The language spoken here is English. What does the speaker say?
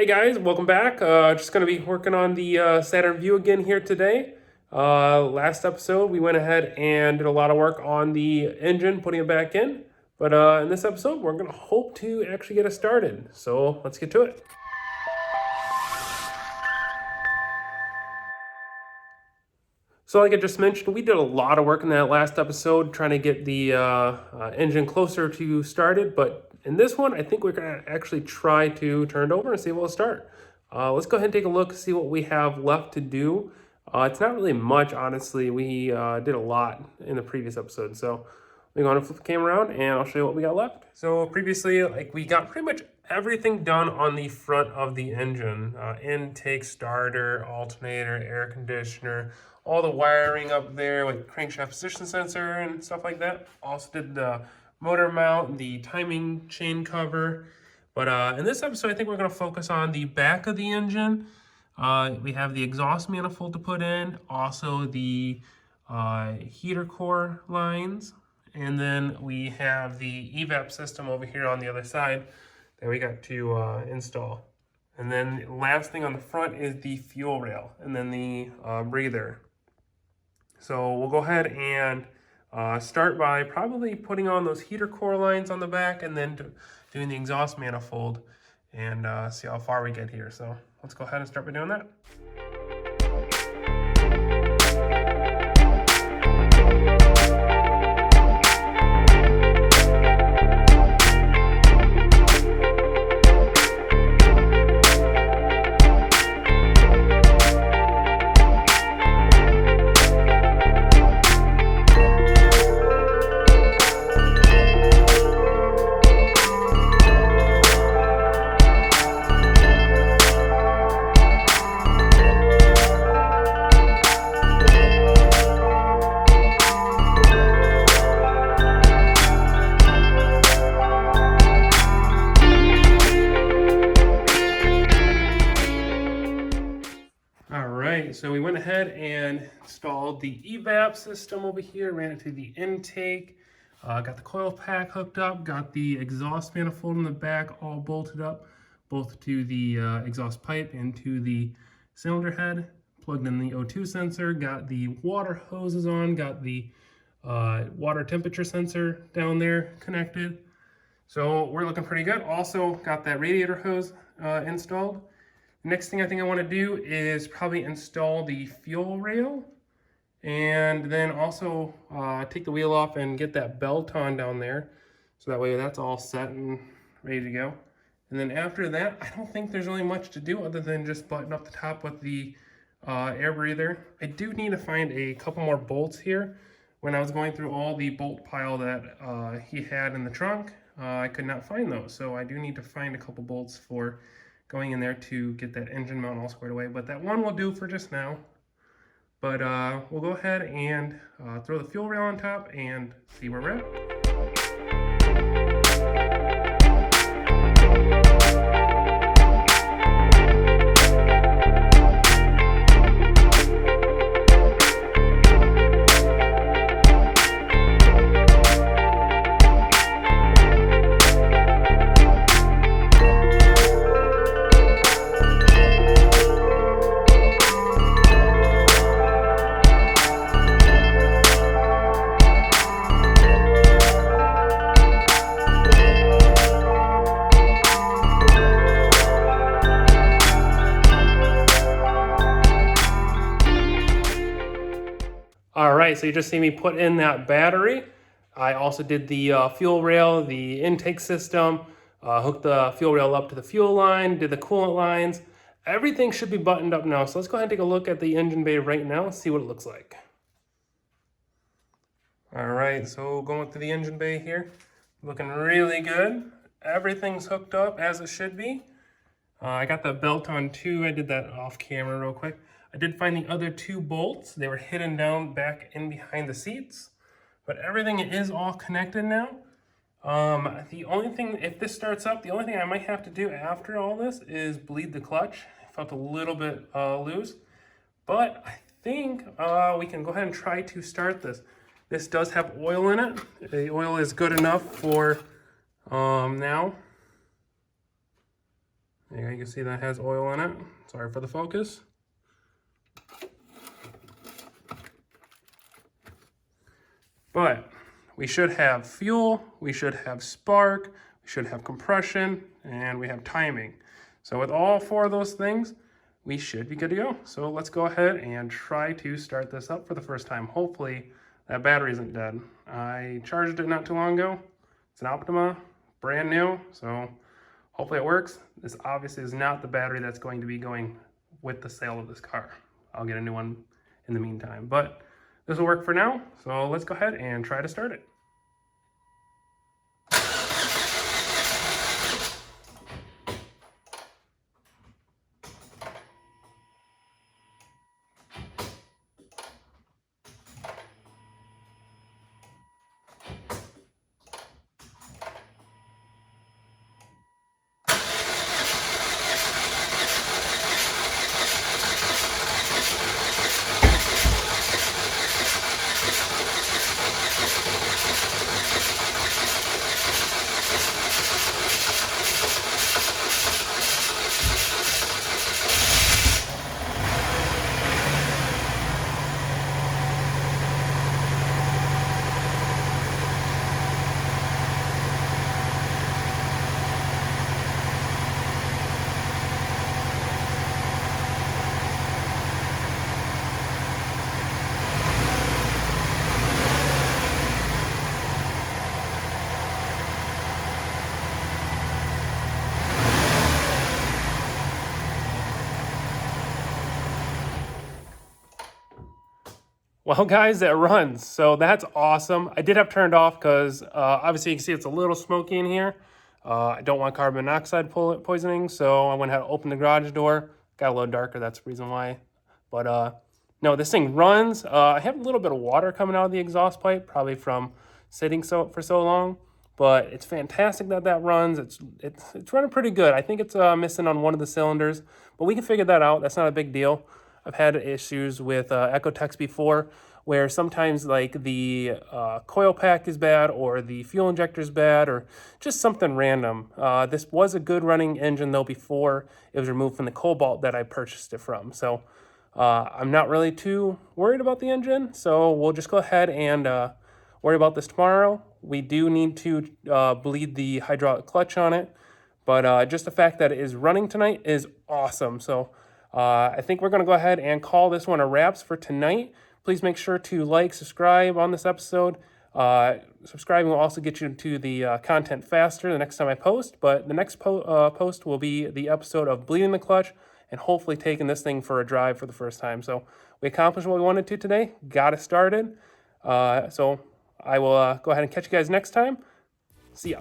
Hey guys, welcome back. Just going to be working on the Saturn Vue again here today. Last episode, we went ahead and did a lot of work on the engine, putting it back in. But in this episode, we're going to hope to actually get it started. So let's get to it. So like I just mentioned, we did a lot of work in that last episode trying to get the engine closer to started. But in this one, I think we're going to actually try to turn it over and see if we'll start. Let's go ahead and take a look, see what we have left to do. It's not really much, honestly. We did a lot in the previous episode. So we're going to flip the camera around and I'll show you what we got left. So previously, we got pretty much everything done on the front of the engine. Intake, starter, alternator, air conditioner, all the wiring up there with crankshaft position sensor and stuff like that. Also did the motor mount, the timing chain cover. But in this episode, I think we're going to focus on the back of the engine. We have the exhaust manifold to put in, also the heater core lines, and then we have the evap system over here on the other side that we got to install. And then last thing on the front is the fuel rail, and then the breather. So we'll go ahead and start by probably putting on those heater core lines on the back and then doing the exhaust manifold and see how far we get here. So let's go ahead and start by doing that. So we went ahead and installed the evap system over here, ran it to the intake, got the coil pack hooked up, got the exhaust manifold in the back all bolted up, both to the exhaust pipe and to the cylinder head, plugged in the O2 sensor, got the water hoses on, got the water temperature sensor down there connected. So we're looking pretty good. Also got that radiator hose installed. Next thing I think I want to do is probably install the fuel rail and then also take the wheel off and get that belt on down there. So that way that's all set and ready to go. And then after that, I don't think there's really much to do other than just button up the top with the air breather. I do need to find a couple more bolts here. When I was going through all the bolt pile that he had in the trunk, I could not find those. So I do need to find a couple bolts for going in there to get that engine mount all squared away, but that one will do for just now. But we'll go ahead and throw the fuel rail on top and see where we're at. All right, so you just see me put in that battery. I also did the fuel rail, the intake system, hooked the fuel rail up to the fuel line, did the coolant lines. Everything should be buttoned up now. So let's go ahead and take a look at the engine bay right now and see what it looks like. All right, so going through the engine bay here, looking really good. Everything's hooked up as it should be. I got the belt on too. I did that off camera real quick. I did find the other two bolts. They were hidden down back in behind the seats, but everything is all connected now. The only thing, if this starts up, the only thing I might have to do after all this is bleed the clutch. It felt a little bit loose, but I think we can go ahead and try to start this. This does have oil in it. The oil is good enough for now. There you can see that has oil in it. Sorry for the focus. But we should have fuel, we should have spark, we should have compression, and we have timing. So with all four of those things, we should be good to go. So let's go ahead and try to start this up for the first time. Hopefully that battery isn't dead. I charged it not too long ago. It's an Optima, brand new, so hopefully it works. This obviously is not the battery that's going to be going with the sale of this car. I'll get a new one in the meantime, but this will work for now, so let's go ahead and try to start it. Well, guys, it runs, so that's awesome. I did have turned off because obviously you can see it's a little smoky in here. I don't want carbon monoxide poisoning, so I went ahead and opened the garage door. Got a little darker, that's the reason why. But no, this thing runs. I have a little bit of water coming out of the exhaust pipe, probably from sitting for so long. But it's fantastic that runs. It's running pretty good. I think it's missing on one of the cylinders, but we can figure that out. That's not a big deal. I've had issues with Ecotechs before where sometimes like the coil pack is bad or the fuel injector is bad or just something random. This was a good running engine though before it was removed from the Cobalt that I purchased it from. So I'm not really too worried about the engine. So we'll just go ahead and worry about this tomorrow. We do need to bleed the hydraulic clutch on it. But just the fact that it is running tonight is awesome. So I think we're going to go ahead and call this one a wraps for tonight. Please make sure to like, subscribe on this episode. Subscribing will also get you to the content faster the next time I post. But the next post will be the episode of bleeding the clutch and hopefully taking this thing for a drive for the first time. So we accomplished what we wanted to today. Got it started. So I will go ahead and catch you guys next time. See ya.